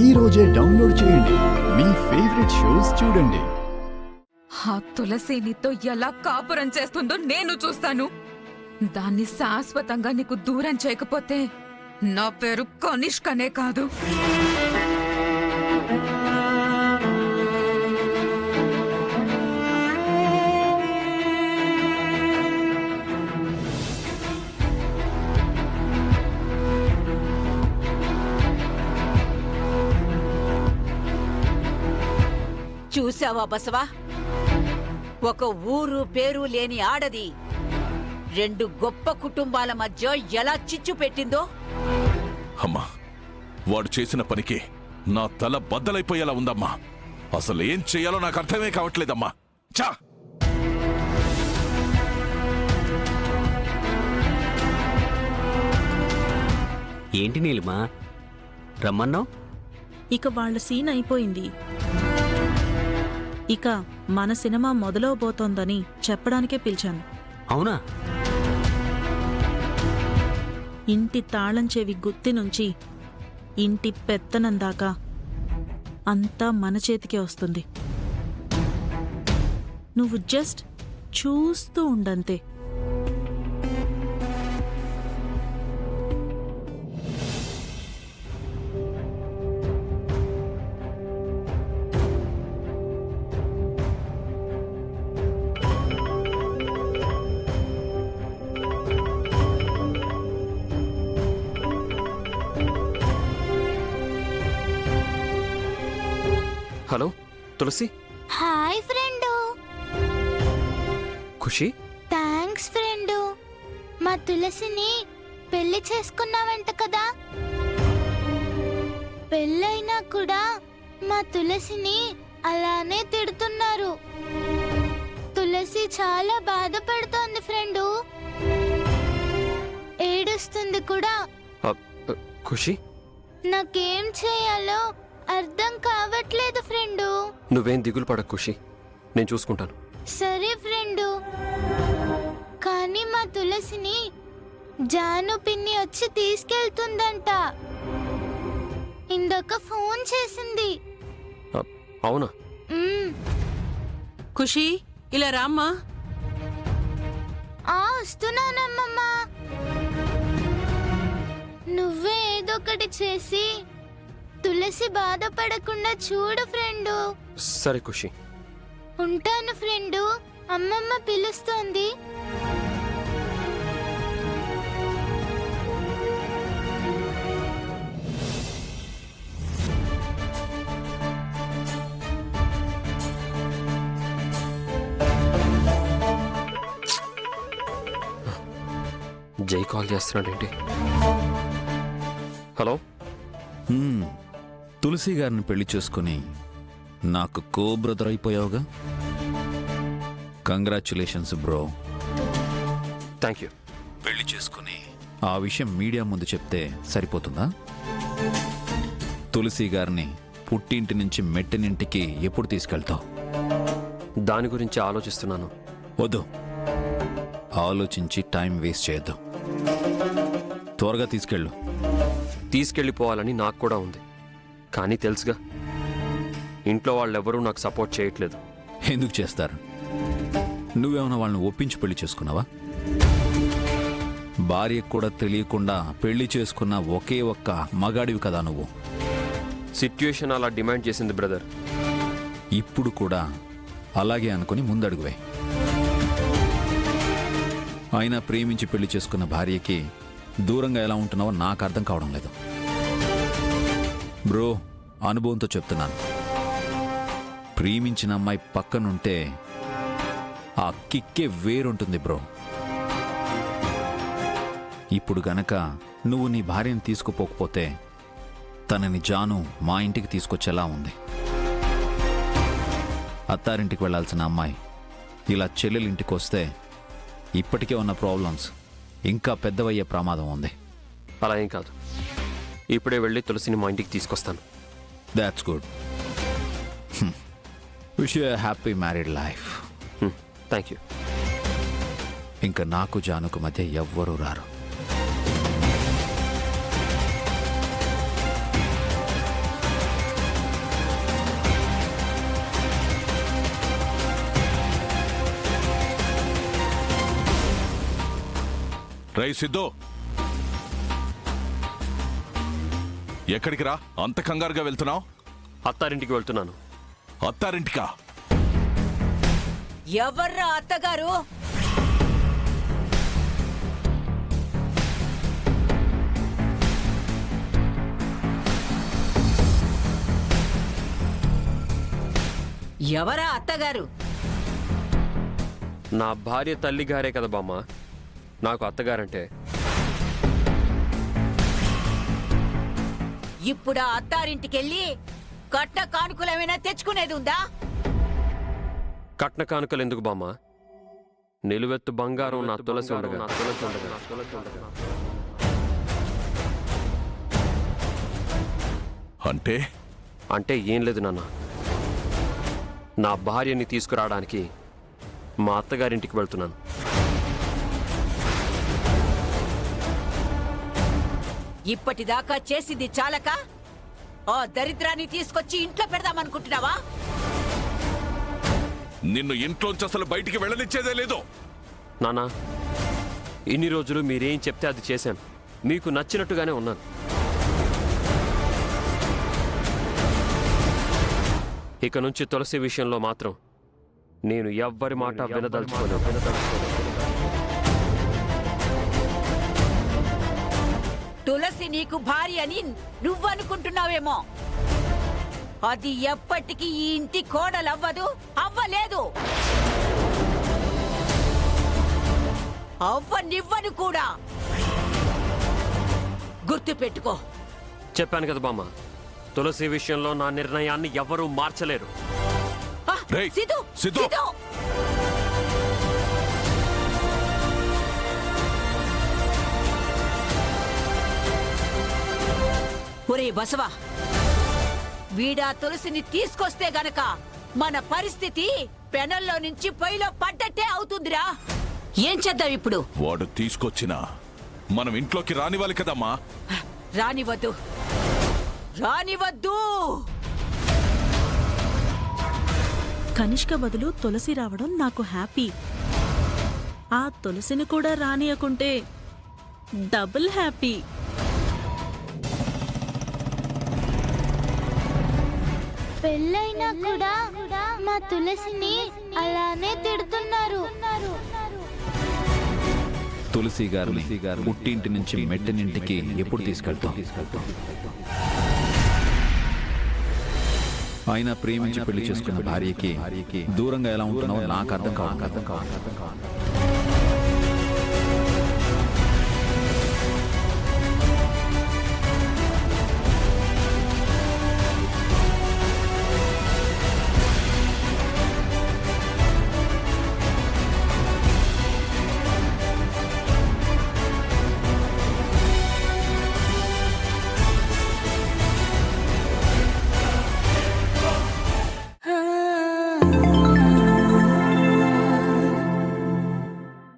ఈ రోజే డౌన్లోడ్ చేయండి. మీ ఫేవరెట్ షోస్ చూడండి. ఆ తులసి నీతో ఎలా కాపురం చేస్తుందో నేను చూస్తాను. దాన్ని శాశ్వతంగా నీకు దూరం చేయకపోతే నా పేరు కనిష్కనే కాదు. చూసావా బసవా, ఒక ఊరు పేరు లేని ఆడది రెండు గొప్ప కుటుంబాల మధ్య ఎలా చిచ్చు పెట్టిందో. అమ్మా, వాడు చేసిన పనికి నా తల బద్దలైపోయేలా ఉందమ్మా. అసలు ఏం చెయ్యాలో నాకు అర్థమే కావట్లేదమ్మా. చా ఏంటి నీలిమా రమ్మన్నావు? ఇక వాళ్ళ సీన్ అయిపోయింది. ఇక మన సినిమా మొదలవబోతోందని చెప్పడానికే పిలిచాను. అవునా? ఇంటి తాళం చెవి గుత్తి నుంచి ఇంటి పెత్తనం దాకా అంతా మన చేతికే వస్తుంది. నువ్వు జస్ట్ చూస్తూ ఉండంతే. Hello Tulasi. Hi friend. Khushi. Thanks friend. మా తులసిని పెళ్లి చేసుకున్నావంట కదా. పెళ్ళైనా కూడా మా తులసిని అలానే తిడుతున్నారు. తులసి చాలా బాధపడుతోంది ఫ్రెండు. ఏడుస్తుంది కూడా. ఖుషి, నాకేం చేయాలో అర్థం కావట్లేదు ఫ్రెండు. నువ్వేం దిగులు పడకు ఖుషి, నేను చూసుకుంటాను. సరే ఫ్రెండు. కానీ మా తులసిని జాను పిన్ని వచ్చి తీసుకెళ్తుందంట. ఇందాక ఫోన్ చేసింది. అవునా? ఖుషి, ఇలా రామ్మా. వస్తున్నానమ్మమ్మా. నువ్వే ఏదొకటి చేసి తులసి బాధపడకుండా చూడు ఫ్రెండు. సరే ఖుషి. ఉంటాను ఫ్రెండు. అమ్మమ్మ పిలుస్తోంది. జై కాల్ చేస్తున్నాడేంటి? హలో. తులసి గారిని పెళ్లి చేసుకుని నాకు కో బ్రదర్ అయిపోయావుగా. Congratulations bro. Thank you. పెళ్లి చేసుకుని ఆ విషయం మీడియా ముందు చెప్తే సరిపోతుందా? తులసి గారిని పుట్టింటి నుంచి మెట్టినింటికి ఎప్పుడు తీసుకెళ్తావు? దాని గురించి ఆలోచిస్తున్నాను. వద్దు, ఆలోచించి టైం వేస్ట్ చేయొద్దు. త్వరగా తీసుకెళ్ళు. తీసుకెళ్ళిపోవాలని నాకు కూడా ఉంది, కానీ తెలుసుగా ఇంట్లో వాళ్ళెవరూ నాకు సపోర్ట్ చేయట్లేదు. ఎందుకు చేస్తారు? నువ్వేమన్నా వాళ్ళని ఒప్పించి పెళ్లి చేసుకున్నావా? భార్యకు కూడా తెలియకుండా పెళ్లి చేసుకున్న ఒకే ఒక్క మగాడివి కదా నువ్వు. సిట్యుయేషన్ అలా డిమాండ్ చేసింది బ్రదర్. ఇప్పుడు కూడా అలాగే అనుకుని ముందడుగువే. అయినా ప్రేమించి పెళ్లి చేసుకున్న భార్యకి దూరంగా ఎలా ఉంటున్నావో నాకు అర్థం కావడం లేదు బ్రో. అనుభవంతో చెప్తున్నాను. ప్రేమించిన అమ్మాయి పక్కనుంటే ఆ కిక్కే వేరుంటుంది బ్రో. ఇప్పుడు గనక నువ్వు నీ భార్యను తీసుకుపోకపోతే తనని జాను మా ఇంటికి తీసుకొచ్చేలా ఉంది. అత్తారింటికి వెళ్లాల్సిన అమ్మాయి ఇలా చెల్లెలింటికి వస్తే ఇప్పటికే ఉన్న ప్రాబ్లమ్స్ ఇంకా పెద్దవయ్యే ప్రమాదం ఉంది. అలా ఏం కాదు, ఇప్పుడే వెళ్ళి తులసిని మా ఇంటికి తీసుకొస్తాను. That's good. Wish you a happy married life. Thank you. ఇంకా నాకు జానుకు మధ్య ఎవ్వరూ రారు. రై సిద్ధు, ఎక్కడికి రా? అంత కంగారుగా వెళ్తున్నావు? అత్తారింటికి వెళ్తున్నాను. అత్తారింటికా? ఎవర్రా అత్తగారు? ఎవరా అత్తగారు? నా భార్య తల్లిగారే కదా బామ్మ నాకు అత్తగారంటే. ఇప్పుడు ఆ అత్తారింటికెళ్ళి కట్న కానుకలేమైనా తెచ్చుకునేది ఉందా? కట్న కానుకలు ఎందుకు బామ్మ? నిలువెత్తు బంగారం నా తులసి ఉండగా. అంటే ఏం లేదు నాన్న. నా భార్యని తీసుకురావడానికి మా అత్తగారింటికి వెళ్తున్నాను. ఇప్పటిదాకా చేసింది చాలక ఆ దరిద్రాన్ని తీసుకొచ్చి ఇంట్లో పెడదామనుకుంటున్నావా? నిన్ను ఇంట్లోంచి అసలు బయటికి వెళ్ళనిచ్చేదే లేదు. నాన్న, ఇన్ని రోజులు మీరేం చెప్తే అది చేశాను. మీకు నచ్చినట్టుగానే ఉన్నాను. ఇక నుంచి తులసి విషయంలో మాత్రం నేను ఎవ్వరి మాట వినదలుచుకోను. తులసి నీకు భార్య అని నువ్వనుకుంటున్నావేమో. అది ఎప్పటికీ ఈ ఇంటి కోడలవ్వదు, అవ్వలేదు. అవ్వనివ్వను కూడా. గుర్తు పెట్టుకో. చెప్పాను కదా బామ్మ, తులసి విషయంలో నా నిర్ణయాన్ని ఎవరూ మార్చలేరు. రేయ్, సిద్ధు, సిద్ధు! సిద్ధు! ఒరే బసవా, వీడా తులసిని తీసుకొస్తే గనక మన పరిస్థితి పెనల్లో నుంచి పొయ్యిలో పడ్డట్టే అవుతుందిరా. ఏం చేద్దాం ఇప్పుడు? వాడు తీసుకొచ్చినా మనం ఇంట్లోకి రానివ్వాలి కదమ్మా. రానివద్దు, రానివద్దు. కనిష్క బదులు తులసి రావడం నాకు హ్యాపీ. ఆ తులసిని కూడా రానియకుంటే డబుల్ హ్యాపీ. పెళ్ళైనా కూడా మా తులసిని అలానే తిడుతున్నారు. తులసి గారిని పుట్టింటి నుంచి మెట్టినింటికి ఎప్పుడు తీసుకెళ్తాం? అయినా ప్రేమించి పెళ్లి చేసుకున్న భార్యకి దూరంగా ఎలా ఉంటున్నావో నాకు అర్థం కావట్లేదు.